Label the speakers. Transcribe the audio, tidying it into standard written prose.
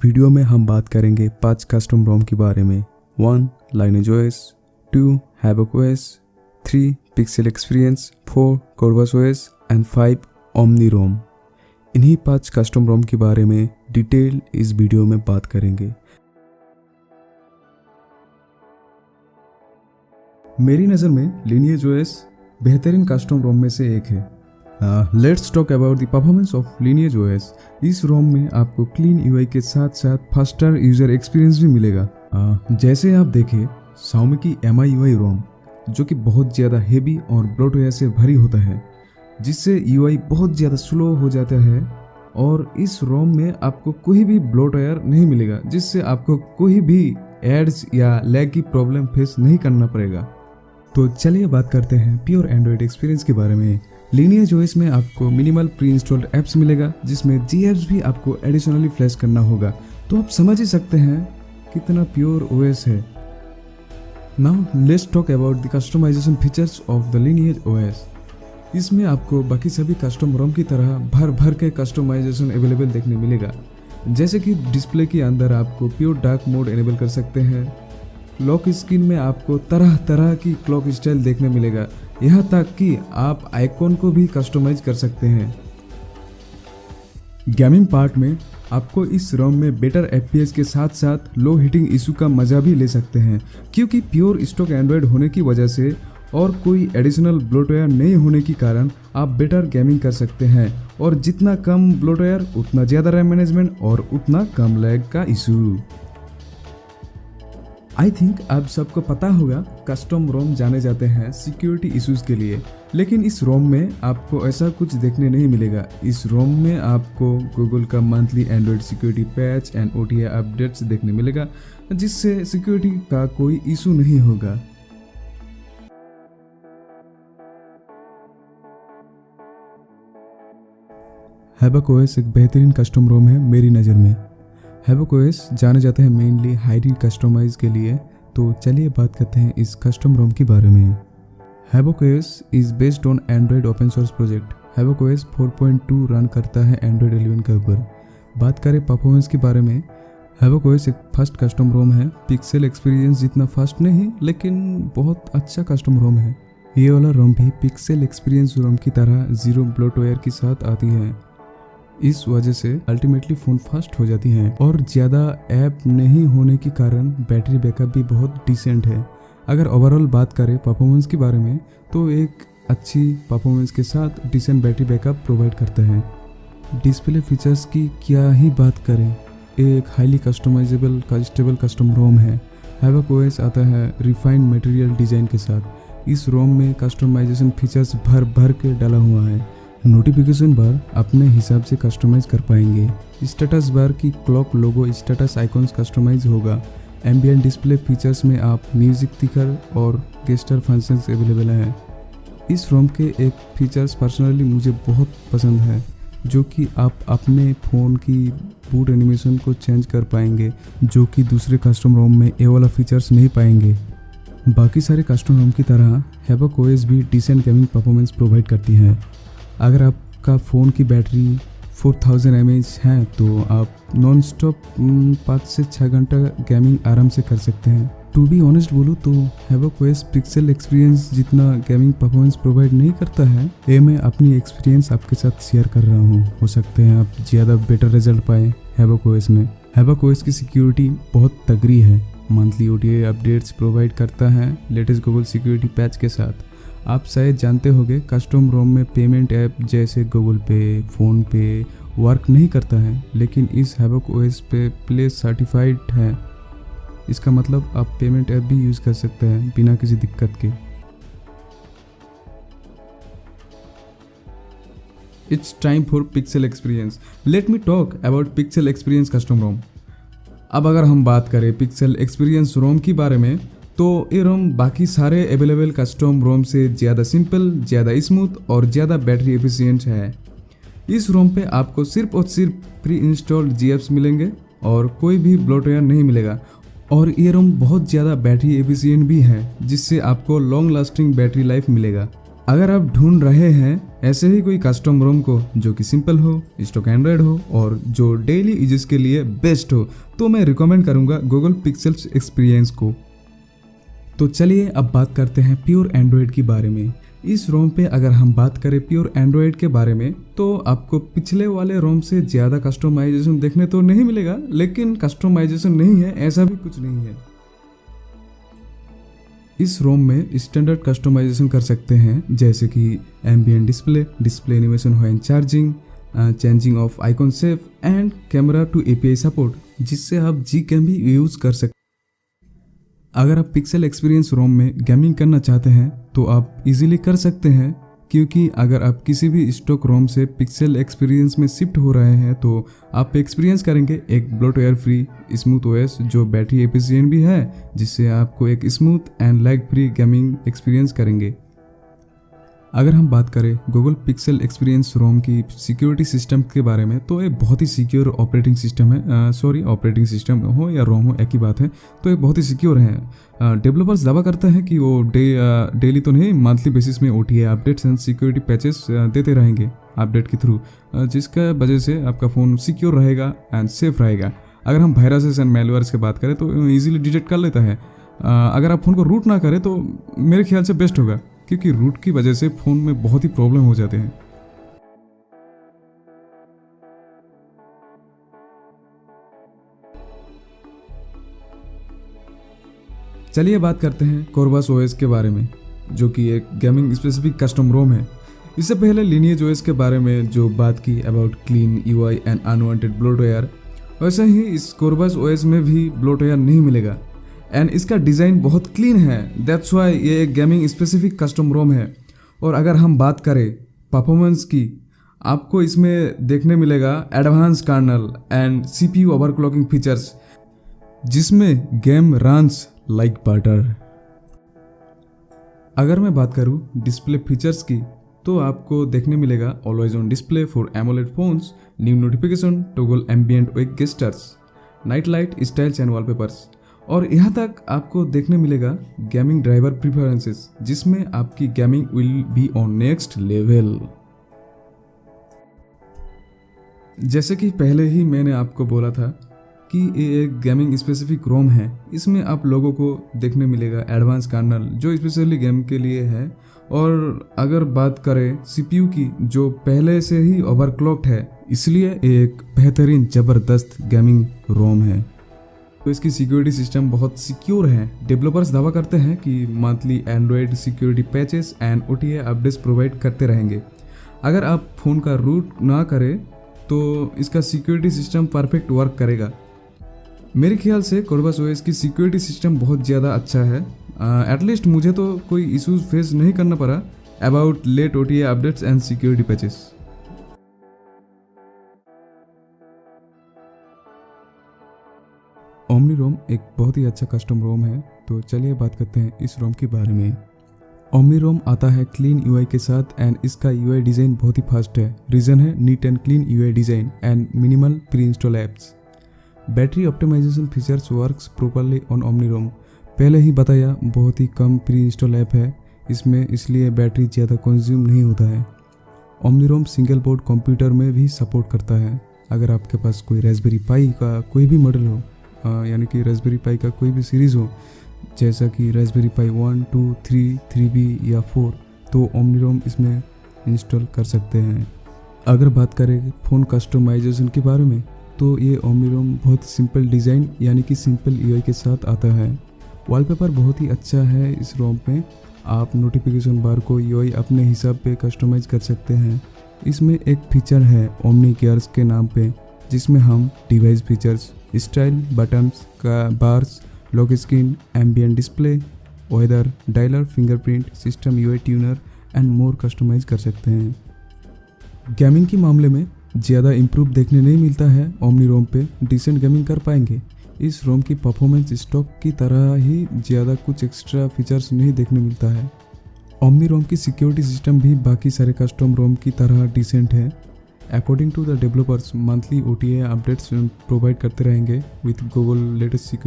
Speaker 1: Video में हम बात करेंगे 5 कस्टम रोम के बारे में। 1 Lineage OS, 2 Havoc OS, 3 Pixel Experience, 4 Corvus OS and 5 Omni ROM. इन्हीं 5 कस्टम रोम के बारे में डिटेल इस वीडियो में बात करेंगे। मेरी नज़र में लिनिएज ओएस बेहतरीन कस्टम रोम में से एक है। Let's talk about the performance of lineage OS. इस रोम में आपको क्लीन यूआई के साथ साथ फास्टर यूजर एक्सपीरियंस भी मिलेगा। जैसे आप देखें Xiaomi की MIUI रोम जो कि बहुत ज़्यादा हेवी और ब्लोटवेयर से भरी होता है, जिससे यूआई बहुत ज़्यादा स्लो हो जाता है। और इस रोम में आपको कोई भी ब्लोटवेयर नहीं मिलेगा, जिससे आपको कोई भी एड्स या लैग की प्रॉब्लम फेस नहीं करना पड़ेगा। तो चलिए बात करते हैं प्योर एंड्रॉयड एक्सपीरियंस के बारे में। लिनिएज ओएस में आपको मिनिमल प्री इंस्टॉल्ड ऐप्स मिलेगा, जिसमें GApps भी आपको एडिशनली फ्लैश करना होगा। तो आप समझ ही सकते हैं कितना प्योर ओएस है। Now let's talk about the customization features of the lineage OS. इसमें आपको बाकी सभी कस्टम रोम की तरह भर भर के कस्टमाइजेशन अवेलेबल देखने मिलेगा। जैसे कि डिस्प्ले के अंदर आपको प्योर डार्क मोड एनेबल कर सकते हैं। लॉक स्क्रीन में आपको तरह तरह की क्लॉक स्टाइल देखने मिलेगा, यहाँ तक कि आप आइकॉन को भी कस्टमाइज कर सकते हैं। गेमिंग पार्ट में आपको इस रोम में बेटर FPS के साथ साथ लो हीटिंग इशू का मजा भी ले सकते हैं, क्योंकि प्योर स्टॉक एंड्रॉयड होने की वजह से और कोई एडिशनल ब्लोटवेयर नहीं होने के कारण आप बेटर गेमिंग कर सकते हैं। और जितना कम ब्लोटवेयर उतना ज़्यादा रैम मैनेजमेंट और उतना कम लैग का इशू। आई थिंक आप सबको पता होगा कस्टम रोम जाने जाते हैं सिक्योरिटी इश्यूज के लिए, लेकिन इस रोम में आपको ऐसा कुछ देखने नहीं मिलेगा। इस रोम में आपको गूगल का monthly Android security patch and OTA updates देखने मिलेगा, जिससे सिक्योरिटी का कोई इशू नहीं होगा। हैवक ओएस एक बेहतरीन कस्टम रोम है मेरी नज़र में। हैवक ओएस जाने जाते हैं मेनली हाईली कस्टमाइज के लिए। तो चलिए बात करते हैं इस कस्टम रोम के बारे में। Havoc OS is based on Android open source project. Havoc OS 4.2 run करता है एंड्रॉयड 11 के ऊपर। बात करें परफॉर्मेंस के बारे में, हैवक ओएस एक फास्ट कस्टम रोम है। पिक्सेल एक्सपीरियंस जितना फास्ट नहीं, लेकिन बहुत अच्छा कस्टम रोम है। ये वाला रोम भी पिक्सेल एक्सपीरियंस रोम की तरह जीरो ब्लोटवेयर के साथ आती है। इस वजह से अल्टीमेटली फ़ोन फास्ट हो जाती है और ज़्यादा ऐप नहीं होने के कारण बैटरी बैकअप भी बहुत डिसेंट है। अगर ओवरऑल बात करें परफॉर्मेंस के बारे में, तो एक अच्छी परफॉर्मेंस के साथ डिसेंट बैटरी बैकअप प्रोवाइड करता है। डिस्प्ले फीचर्स की क्या ही बात करें, एक highly customisable stable custom ROM है। हैवक ओएस आता है रिफाइंड मटेरियल डिज़ाइन के साथ। इस रोम में कस्टमाइजेशन फीचर्स भर भर के डाला हुआ है। नोटिफिकेशन बार अपने हिसाब से कस्टमाइज कर पाएंगे। स्टेटस बार की क्लॉक लोगो स्टेटस आइकॉन्स कस्टमाइज होगा। एम्बिएंट डिस्प्ले फीचर्स में आप म्यूजिक स्पीकर और गेस्टर फंक्शंस अवेलेबल हैं। इस रोम के एक फीचर्स पर्सनली मुझे बहुत पसंद है, जो कि आप अपने फ़ोन की बूट एनिमेशन को चेंज कर पाएंगे, जो कि दूसरे कस्टम रोम में ये वाला फीचर्स नहीं पाएंगे। बाकी सारे कस्टम रोम की तरह हैवक ओएस भी डिसेंट गेमिंग परफॉर्मेंस प्रोवाइड करती है। अगर आपका फ़ोन की बैटरी 4000 mAh है, तो आप नॉन स्टॉप 5 से 6 घंटा गेमिंग आराम से कर सकते हैं। टू बी ऑनेस्ट बोलूँ तो हैवक ओएस पिक्सेल एक्सपीरियंस जितना गेमिंग परफॉर्मेंस प्रोवाइड नहीं करता है। ये मैं अपनी एक्सपीरियंस आपके साथ शेयर कर रहा हूँ। हो सकते हैं आप ज़्यादा बेटर रिजल्ट पाएँ हैवक ओएस में। हैवक ओएस की सिक्योरिटी बहुत तगड़ी है। मंथली OTA अपडेट्स प्रोवाइड करता है लेटेस्ट गूगल सिक्योरिटी पैच के साथ। आप शायद जानते होंगे कस्टम रोम में पेमेंट ऐप जैसे गूगल पे, फ़ोन पे वर्क नहीं करता है, लेकिन इस हैवक ओएस पे प्ले सर्टिफाइड है। इसका मतलब आप पेमेंट ऐप भी यूज़ कर सकते हैं बिना किसी दिक्कत के। It's time for pixel experience. Let me talk about pixel experience custom ROM. अब अगर हम बात करें पिक्सेल एक्सपीरियंस रोम के बारे में, तो ये रोम बाकी सारे अवेलेबल कस्टम रोम से ज़्यादा सिंपल, ज़्यादा स्मूथ और ज़्यादा बैटरी एफिशिएंट है। इस रोम पे आपको सिर्फ और सिर्फ प्री इंस्टॉल्ड GApps मिलेंगे और कोई भी ब्लोटवेयर नहीं मिलेगा। और ये रोम बहुत ज़्यादा बैटरी एफिशिएंट भी है, जिससे आपको लॉन्ग लास्टिंग बैटरी लाइफ मिलेगा। अगर आप ढूंढ रहे हैं ऐसे ही कोई कस्टम रोम को जो कि सिंपल हो, स्टॉक एंड्रॉयड हो और जो डेली यूजेस के लिए बेस्ट हो, तो मैं रिकमेंड करूंगा गूगल पिक्सेल्स एक्सपीरियंस को। तो चलिए अब बात करते हैं प्योर एंड्रॉयड के बारे में। इस रोम पे अगर हम बात करें प्योर एंड्रॉयड के बारे में तो आपको पिछले वाले रोम से ज़्यादा कस्टमाइजेशन देखने तो नहीं मिलेगा, लेकिन कस्टमाइजेशन नहीं है ऐसा भी कुछ नहीं है। इस रोम में स्टैंडर्ड कस्टमाइजेशन कर सकते हैं, जैसे कि ambient display animation when charging, changing of icon shape and camera two API support, जिससे आप Gcam भी यूज़ कर सकते हैं। अगर आप पिक्सल एक्सपीरियंस रोम में गेमिंग करना चाहते हैं तो आप इजीली कर सकते हैं, क्योंकि अगर आप किसी भी स्टॉक रोम से पिक्सल एक्सपीरियंस में शिफ्ट हो रहे हैं तो आप एक्सपीरियंस करेंगे एक ब्लोटवेयर फ्री स्मूथ ओएस जो बैटरी एफिशिएंट भी है, जिससे आपको एक smooth and lag free gaming experience करेंगे। अगर हम बात करें गूगल पिक्सल एक्सपीरियंस रोम की सिक्योरिटी सिस्टम के बारे में तो ये बहुत ही सिक्योर ऑपरेटिंग सिस्टम है। ऑपरेटिंग सिस्टम हो या रोम हो एक ही बात है, तो ये बहुत ही सिक्योर है। डेवलपर्स दावा करते हैं कि वो डेली तो नहीं, मंथली बेसिस में OTA updates and security patches देते रहेंगे अपडेट के थ्रू, जिसका वजह से आपका फ़ोन सिक्योर रहेगा एंड सेफ रहेगा। अगर हम वायरसेस एंड मेलवेयर्स की बात करें तो ईजिली डिटेक्ट कर लेता है। अगर आप फ़ोन को रूट ना करें तो मेरे ख्याल से बेस्ट होगा, क्योंकि रूट की वजह से फ़ोन में बहुत ही प्रॉब्लम हो जाते हैं। चलिए बात करते हैं कोरबस OS के बारे में, जो कि एक गेमिंग स्पेसिफिक कस्टम रोम है। इससे पहले लिनिएज OS के बारे में जो बात की about clean UI and unwanted bloatware, वैसे ही इस कोरबस OS में भी ब्लोटवेयर नहीं मिलेगा एंड इसका डिज़ाइन बहुत क्लीन है। दैट्स वाई ये एक गेमिंग स्पेसिफिक कस्टम रोम है। और अगर हम बात करें परफॉर्मेंस की, आपको इसमें देखने मिलेगा advance kernel and CPU overclocking features, जिसमें गेम रन्स लाइक बटर। अगर मैं बात करूं डिस्प्ले फीचर्स की तो आपको देखने मिलेगा always on display for AMOLED phones, new notification, toggle ambient wake gestures, night light styles and wallpapers, और यहाँ तक आपको देखने मिलेगा गेमिंग ड्राइवर प्रेफरेंसेस, जिसमें आपकी gaming will be on next level. जैसे कि पहले ही मैंने आपको बोला था कि ये एक गेमिंग स्पेसिफिक रोम है। इसमें आप लोगों को देखने मिलेगा एडवांस कर्नल जो स्पेशली गेम के लिए है। और अगर बात करें CPU की, जो पहले से ही ओवरक्लॉक्ड है, इसलिए एक बेहतरीन ज़बरदस्त गेमिंग रोम है। तो इसकी सिक्योरिटी सिस्टम बहुत सिक्योर है। डेवलपर्स दावा करते हैं कि monthly Android security patches and OTA updates provide करते रहेंगे। अगर आप फ़ोन का रूट ना करें तो इसका सिक्योरिटी सिस्टम परफेक्ट वर्क करेगा। मेरे ख्याल से कोरबस OS की सिक्योरिटी सिस्टम बहुत ज़्यादा अच्छा है। एटलीस्ट मुझे तो कोई इश्यूज फेस नहीं करना पड़ा about late OTA updates and security patches. Omni ROM एक बहुत ही अच्छा कस्टम रोम है, तो चलिए बात करते हैं इस रोम के बारे में। ओमनी रोम आता है क्लीन UI के साथ एंड इसका UI डिज़ाइन बहुत ही फास्ट है। रीज़न है neat and clean UI design and minimal pre install apps. Battery optimisation features works properly on Omni ROM. पहले ही बताया, बहुत ही कम प्री इंस्टॉल ऐप है इसमें, इसलिए बैटरी ज़्यादा कंज्यूम नहीं होता है। Omni ROM single board computer में भी सपोर्ट करता है। अगर आपके पास कोई रास्पबेरी पाई का कोई भी मॉडल हो, यानी कि रास्पबेरी पाई का कोई भी सीरीज़ हो, जैसा कि रास्पबेरी पाई 1, 2, 3, 3B या 4, तो ओमनी रोम इसमें इंस्टॉल कर सकते हैं। अगर बात करें फ़ोन कस्टमाइजेशन के बारे में, तो ये ओमनी रोम बहुत सिंपल डिज़ाइन यानी कि सिंपल UI के साथ आता है। वॉलपेपर बहुत ही अच्छा है इस रोम में। आप नोटिफिकेशन बार को UI अपने हिसाब पे कस्टमाइज कर सकते हैं। इसमें एक फीचर है ओमनी केयर्स के नाम पे, जिसमें हम डिवाइस फीचर्स, स्टाइल, बटन्स का bars, lock screen, ambient display, weather, dialer, fingerprint, system UI tuner and more customize कर सकते हैं। गेमिंग के मामले में ज़्यादा इम्प्रूव देखने नहीं मिलता है। ओमनी रोम पे डिसेंट गेमिंग कर पाएंगे। इस रोम की परफॉर्मेंस स्टॉक की तरह ही ज़्यादा कुछ एक्स्ट्रा फीचर्स नहीं देखने मिलता है। ओमनी रोम की सिक्योरिटी सिस्टम भी बाकी सारे कस्टम रोम की तरह डिसेंट है। According to the developers, monthly OTA updates provide करते रहेंगे विथ गूगल लेटेस्ट सिक्योरिटी